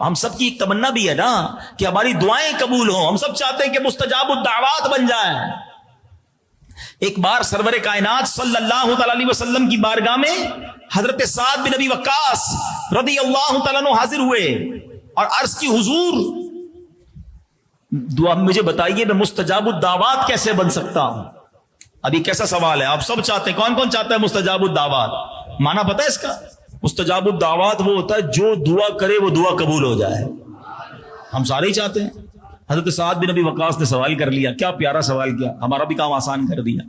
ہم سب کی ایک تمنا بھی ہے نا کہ ہماری دعائیں قبول ہوں. ہم سب چاہتے ہیں کہ مستجاب الدعوات بن جائیں. ایک بار سرور کائنات صلی اللہ تعالی علیہ وسلم کی بارگاہ میں حضرت سعد بن ابی وقاص رضی اللہ تعالیٰ عنہ حاضر ہوئے اور عرض کی حضور دعا مجھے بتائیے میں مستجاب الدعوات کیسے بن سکتا ہوں. ابھی کیسا سوال ہے, آپ سب چاہتے ہیں, کون کون چاہتا ہے مستجاب الدعوات؟ مانا پتہ ہے اس کا؟ مستجاب الدعوات وہ ہوتا ہے جو دعا کرے وہ دعا قبول ہو جائے. ہم سارے ہی چاہتے ہیں. حضرت سعد بن ابی وقاص نے سوال کر لیا, کیا پیارا سوال کیا, ہمارا بھی کام آسان کر دیا.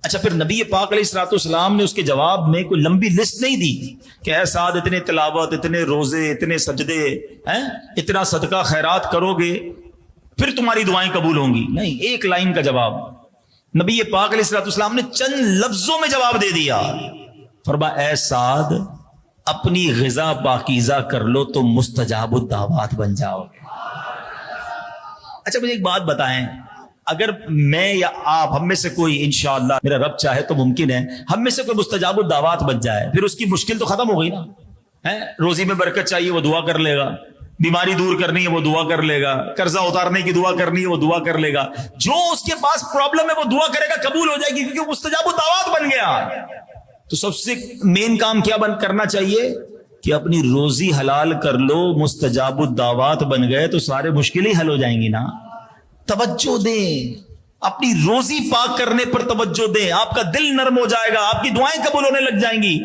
اچھا پھر نبی پاک علیہ الصلوۃ والسلام نے اس کے جواب میں کوئی لمبی لسٹ نہیں دی کہ اے سعد اتنے تلاوت, اتنے روزے, اتنے سجدے, اتنا صدقہ خیرات کرو گے پھر تمہاری دعائیں قبول ہوں گی. نہیں, ایک لائن کا جواب نبی پاک علیہ الصلوۃ والسلام نے چند لفظوں میں جواب دے دیا. فرمایا اے سعد اپنی غذا پاکیزہ کر لو تو مستجاب الدعوات بن جاؤ. اچھا مجھے ایک بات بتائیں, اگر میں یا آپ ہم میں سے کوئی انشاءاللہ میرا رب چاہے تو ممکن ہے ہم میں سے کوئی مستجاب الدعوات بن جائے, پھر اس کی مشکل تو ختم ہو گئی نا. روزی میں برکت چاہیے وہ دعا کر لے گا, بیماری دور کرنی ہے وہ دعا کر لے گا, قرضہ اتارنے کی دعا کرنی ہے وہ دعا کر لے گا, جو اس کے پاس پرابلم ہے وہ دعا کرے گا, قبول ہو جائے گی کیونکہ وہ مستجاب الدعوات بن گیا. تو سب سے مین کام کیا کرنا چاہیے کہ اپنی روزی حلال کر لو, مستجاب الدعوات بن گئے تو سارے مشکلیں حل ہو جائیں گی نا. توجہ دیں, اپنی روزی پاک کرنے پر توجہ دیں, آپ کا دل نرم ہو جائے گا, آپ کی دعائیں قبول ہونے لگ جائیں گی.